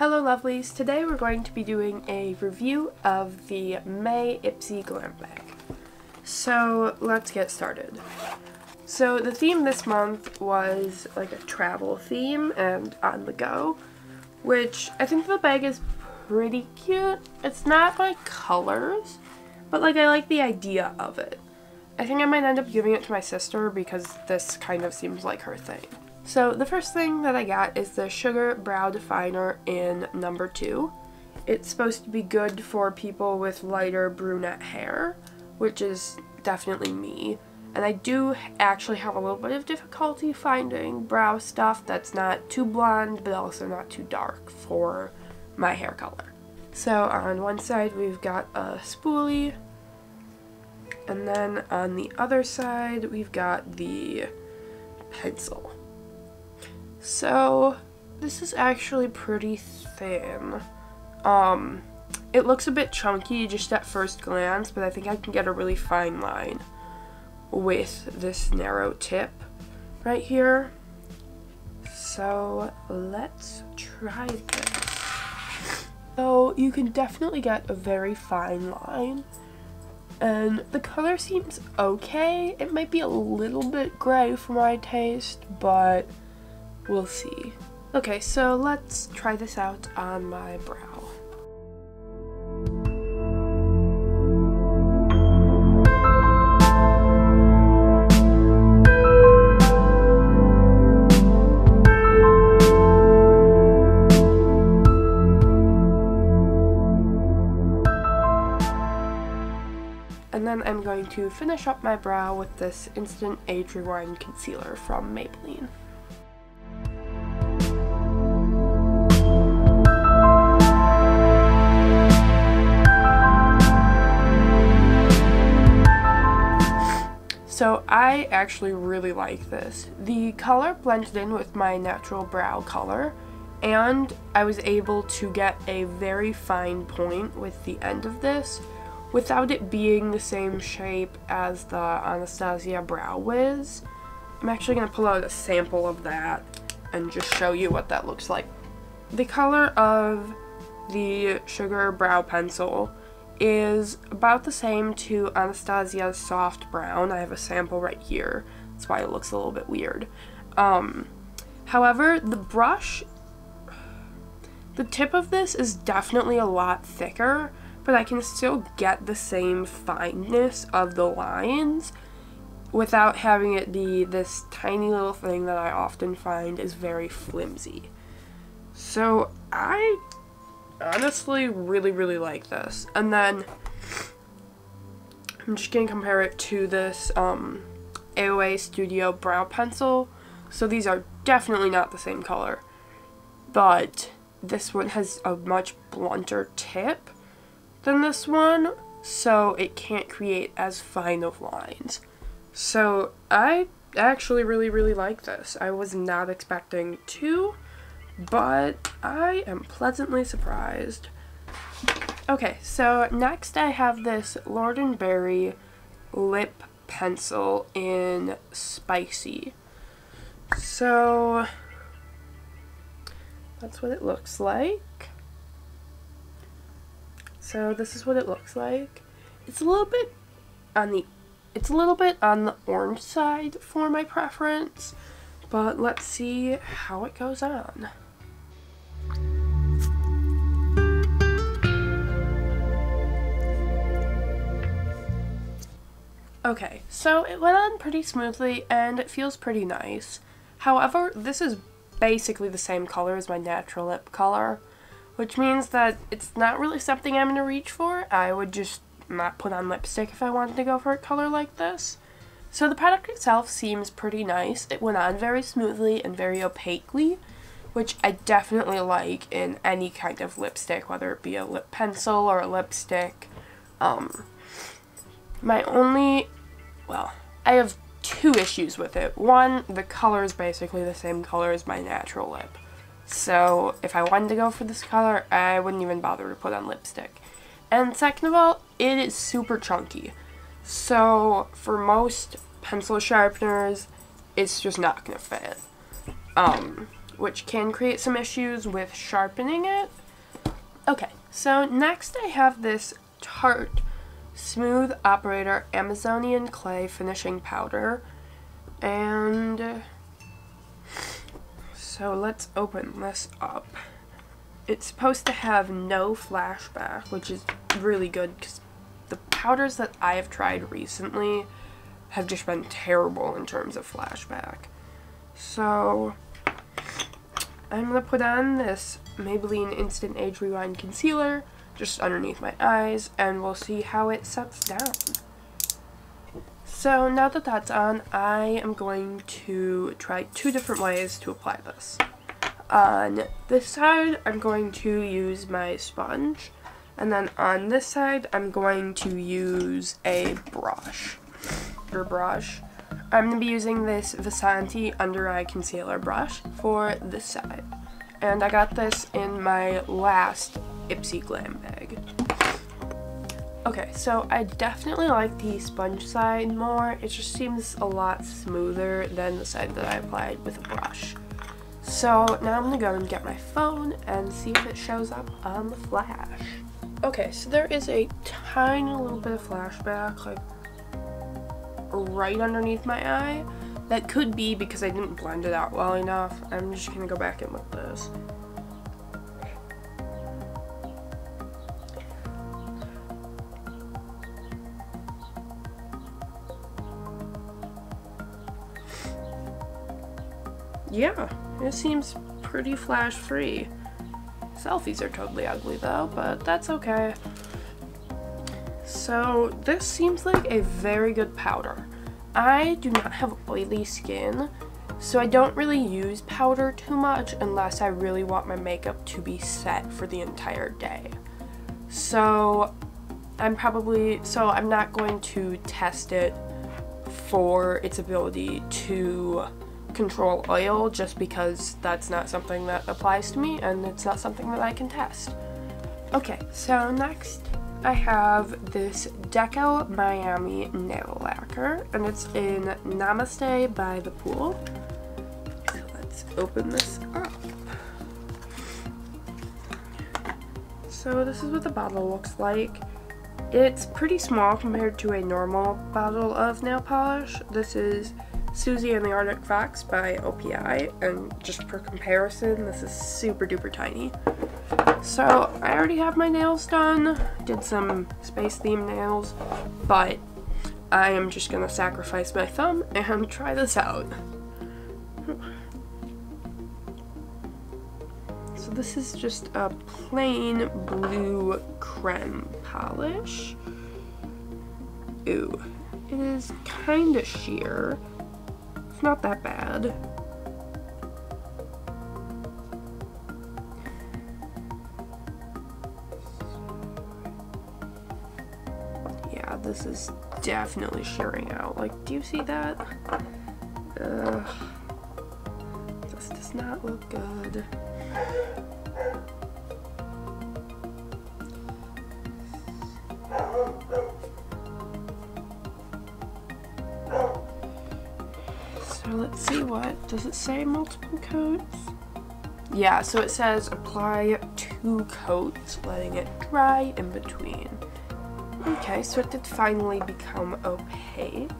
Hello lovelies, today we're going to be doing a review of the May Ipsy Glam bag. So let's get started. So the theme this month was like a travel theme and on the go, which I think the bag is pretty cute. It's not my colors, but like I like the idea of it. I think I might end up giving it to my sister because this kind of seems like her thing. So the first thing that I got is the Sugar Brow Definer in number 2. It's supposed to be good for people with lighter brunette hair, which is definitely me. And I do actually have a little bit of difficulty finding brow stuff that's not too blonde but also not too dark for my hair color. So on one side we've got a spoolie, and then on the other side we've got the pencil. So this is actually pretty thin. It looks a bit chunky just at first glance, but I think I can get a really fine line with this narrow tip right here. So let's try this. So you can definitely get a very fine line, and the color seems okay. It might be a little bit gray for my taste, but we'll see. Okay, so let's try this out on my brow. And then I'm going to finish up my brow with this Instant Age Rewind Concealer from Maybelline. So I actually really like this. The color blended in with my natural brow color, and I was able to get a very fine point with the end of this without it being the same shape as the Anastasia Brow Wiz. I'm actually going to pull out a sample of that and just show you what that looks like. The color of the Sugar Brow Pencil is about the same to Anastasia's Soft Brown. I have a sample right here. That's why it looks a little bit weird. However, the brush, the tip of this is definitely a lot thicker, but I can still get the same fineness of the lines without having it be this tiny little thing that I often find is very flimsy. So I honestly really like this. And then I'm just gonna compare it to this AOA Studio Brow Pencil. So these are definitely not the same color, but this one has a much blunter tip than this one, so it can't create as fine of lines. So I actually really like this. I was not expecting to, but I am pleasantly surprised. Okay, so next I have this Lord & Berry lip pencil in Spicy. So that's what it looks like. So this is what it looks like. It's a little bit on the orange side for my preference, but let's see how it goes on. Okay, so it went on pretty smoothly and it feels pretty nice. However, this is basically the same color as my natural lip color, which means that it's not really something I'm going to reach for. I would just not put on lipstick if I wanted to go for a color like this. So the product itself seems pretty nice. It went on very smoothly and very opaquely, which I definitely like in any kind of lipstick, whether it be a lip pencil or a lipstick. I have two issues with it. One, the color is basically the same color as my natural lip. So if I wanted to go for this color, I wouldn't even bother to put on lipstick. And second of all, it is super chunky. So for most pencil sharpeners, it's just not going to fit. which can create some issues with sharpening it. Okay, so next I have this Tarte Smooth Operator Amazonian Clay Finishing Powder, and so let's open this up. It's supposed to have no flashback, which is really good because the powders that I have tried recently have just been terrible in terms of flashback. So I'm going to put on this Maybelline Instant Age Rewind Concealer just underneath my eyes, and we'll see how it sets down. So now that that's on, I am going to try 2 different ways to apply this. On this side, I'm going to use my sponge, and then on this side, I'm going to use a brush. I'm going to be using this Vasanti Under Eye Concealer brush for this side. And I got this in my last Ipsy Glam bag. Okay, so I definitely like the sponge side more. It just seems a lot smoother than the side that I applied with a brush. So now I'm going to go and get my phone and see if it shows up on the flash. Okay, so there is a tiny little bit of flashback, like right underneath my eye. That could be because I didn't blend it out well enough. I'm just going to go back in with this. Yeah, it seems pretty flash free. Selfies are totally ugly though, but that's okay. So this seems like a very good powder. I do not have oily skin, so I don't really use powder too much unless I really want my makeup to be set for the entire day. So I'm not going to test it for its ability to control oil, just because that's not something that applies to me and it's not something that I can test. Okay, so next I have this Deco Miami nail lacquer, and it's in Namaste by the Pool. So let's open this up. So this is what the bottle looks like. It's pretty small compared to a normal bottle of nail polish. This is Susie and the Arctic Fox by OPI, and just for comparison, this is super duper tiny. So I already have my nails done, did some space themed nails, but I am just gonna sacrifice my thumb and try this out. So this is just a plain blue creme polish. Ooh, it is kinda sheer. It's not that bad. Yeah, this is definitely shearing out. Like, do you see that? This does not look good. So let's see, what does it say? Multiple coats? Yeah, so it says apply 2 coats, letting it dry in between. Okay, so it did finally become opaque.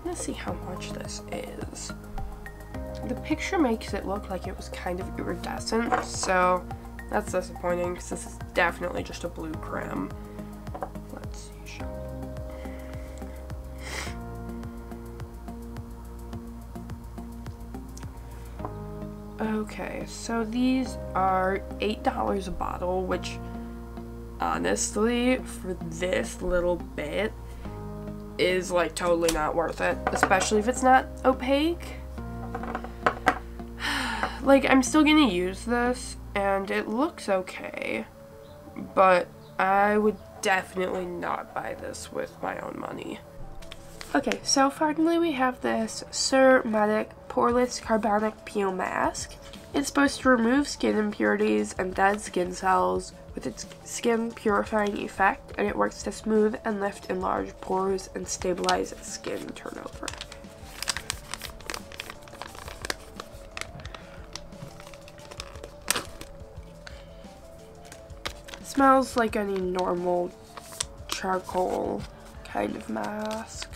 Let's see how much this is. The picture makes it look like it was kind of iridescent, so that's disappointing because this is definitely just a blue creme. Let's see. Okay, so these are $8 a bottle, which honestly, for this little bit, is like totally not worth it, especially if it's not opaque. Like, I'm still gonna use this, and it looks okay, but I would definitely not buy this with my own money. Okay, so finally we have this Sur.Medic Pore-less Carbonic Peel Mask. It's supposed to remove skin impurities and dead skin cells with its skin purifying effect, and it works to smooth and lift enlarged pores and stabilize skin turnover. smells like any normal charcoal kind of mask.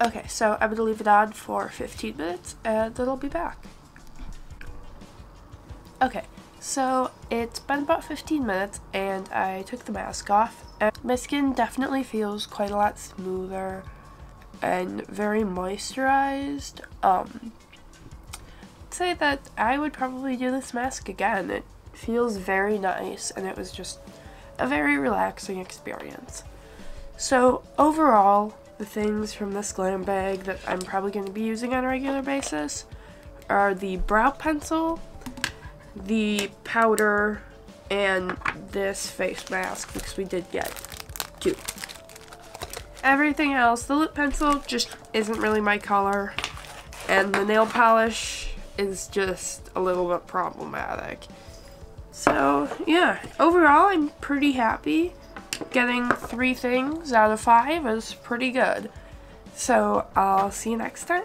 Okay, so I'm going to leave it on for 15 minutes and then I'll be back. Okay, so it's been about 15 minutes and I took the mask off, and my skin definitely feels quite a lot smoother and very moisturized. I'd say that I would probably do this mask again. It feels very nice and it was just a very relaxing experience. So overall, the things from this glam bag that I'm probably going to be using on a regular basis are the brow pencil, the powder, and this face mask, because we did get 2. Everything else, the lip pencil just isn't really my color, and the nail polish is just a little bit problematic. So yeah, overall I'm pretty happy. Getting 3 things out of 5 is pretty good. So I'll see you next time.